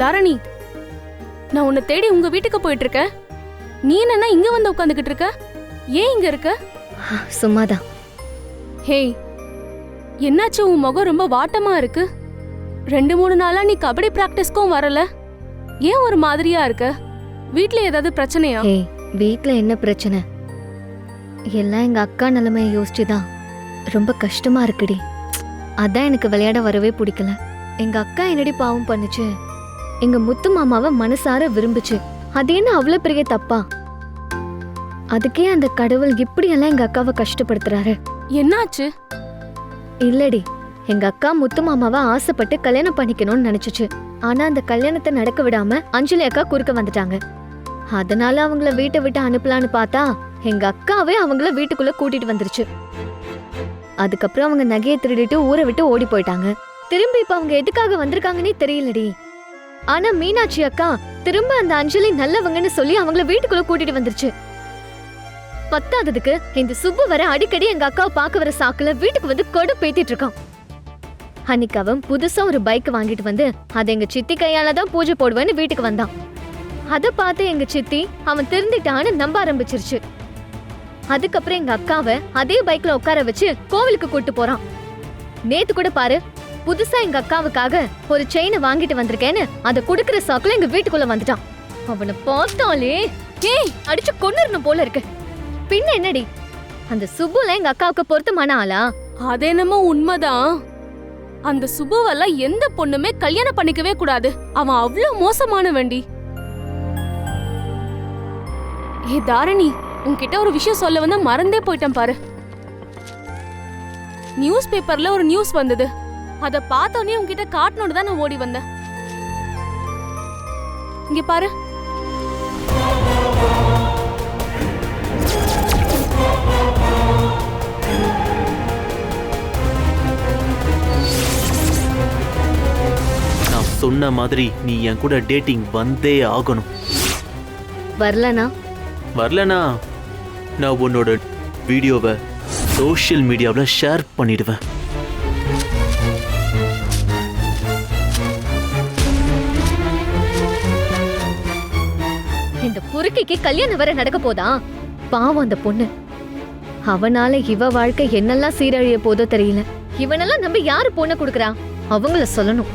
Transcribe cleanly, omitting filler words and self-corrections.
தாரணி, நான் உன்னை தேடி உங்க வீட்டுக்கு போயிட்டு இருக்கேன். நீ என்ன இங்க வந்து உட்காந்துக்கிட்டு இருக்க? ஏன் இங்க இருக்க? சும்மாதான். ஹேய், என்னாச்சு? உன் முகம் ரொம்ப வாட்டமா இருக்கு. 2-3 நாளா நீ கபடி பிராக்டிஸ்க்கும் வரல. ஏன் ஒரு மாதிரியா இருக்க? வீட்ல ஏதாவது பிரச்சனையா? ஏய், வீட்ல என்ன பிரச்சனை? எல்லாம் எங்க அக்கா நிலைமையை யோசிச்சுதான் ரொம்ப கஷ்டமா இருக்குடி. அதான் எனக்கு விளையாட வரவே பிடிக்கல. எங்க அக்கா என்னடி பாவம் பண்ணுச்சு? எங்க முத்து மாமாவை மனசார விரும்புச்சு. அது என்ன அவ்வளவு பெரிய தப்பா? அதுக்கே அந்த கடவுள் இப்படியெல்லாம் எங்க அக்காவை கஷ்டப்படுத்துறாரு. என்னாச்சு? இல்லடி, எங்க அக்கா முத்து மாமாவை ஆசைப்பட்டு கல்யாணம் பண்ணிக்கணும்னு நினைச்சுச்சு. ஆனா அந்த கல்யாணத்தை நடக்க விடாம அஞ்சலி அக்கா குறுக்க வந்துட்டாங்க. அதனால அவங்கள வீட்டை விட்டு அனுப்பலான்னு பார்த்தா எங்க அக்காவே அவங்கள வீட்டுக்குள்ள கூட்டிட்டு வந்துருச்சு. அதுக்கப்புறம் அவங்க நகையை திருடிட்டு ஊரை விட்டு ஓடி போயிட்டாங்க. திரும்பி இப்ப அவங்க எதுக்காக வந்திருக்காங்கன்னே தெரியலடி. ஆனா மீனாட்சி அக்கா திரும்ப அந்த அஞ்சலி நல்லவங்கன்னு சொல்லி அவங்கள வீட்டுக்குள்ள கூட்டிட்டு வந்துருச்சு. பத்தாததுக்கு இந்த சுப்பு வர அடிக்கடி எங்க அக்காவை பார்க்க வர சாக்குல வீட்டுக்கு வந்து கொடு பேத்திட்டு இருக்கான். அன்னைக்கு அவன் புதுசா ஒரு பைக் வாங்கிட்டு வந்து அதை எங்க சித்தி கையால தான் பூஜை போடுவேன்னு வீட்டுக்கு வந்தான். அத பார்த்து எங்க சித்தி அவன் திருந்திட்டான்னு நம்ப ஆரம்பிச்சிருச்சு. அதுக்கப்புறம் எங்க அக்காவை அதே பைக்ல உட்கார வச்சு கோவிலுக்கு கூட்டு போறான். நேத்து கூட பாரு, புதுசா எங்க அக்காவுக்காக ஒரு செயினை வாங்கிட்டு வந்திருக்கேன்னு அதை குடுக்கற சாக்குல எங்க வீட்டுக்குள்ள வந்துட்டான். அவனை பார்த்தாலே ஏய் அடிச்சு கொன்னுறணும் போல இருக்கு. பின்ன என்னடி, அந்த சுப்புல எங்க அக்காவுக்கு பொருத்தமான ஆளா? அது என்னமோ உண்மைதான். அந்த சுபுவெல்லாம் எந்த பொண்ணுமே கல்யாணம் பண்ணிக்கவே கூடாது. அவன் அவ்வளவு மோசமான வண்டி. ஏ தாரணி, உன்கிட்ட ஒரு விஷயம் சொல்ல வந்தா மறந்தே போயிட்டேன் பாரு. நியூஸ் பேப்பர்ல ஒரு நியூஸ் வந்தது. அத பார்த்தோன்னே உன்கிட்ட காட்டணும்னு தான் நான் ஓடி வந்தேன். இங்க பாரு. நான் சொன்ன மாதிரி நீ என் கூட டேட்டிங் வந்தே ஆகணும். வரலனா நான் உன்னோட வீடியோவை சோஷியல் மீடியாவில் ஷேர் பண்ணிடுவேன். இந்த புருக்கிக்கு கல்யாணம் வர நடக்க போதா? பாவம் அந்த பொண்ணு. அவனால இவ வாழ்க்கை என்னெல்லாம் சீரழிய போதோ தெரியல. இவனெல்லாம் நம்பி யாரு பொண்ணை கொடுக்கறா? அவங்கள சொல்லணும்.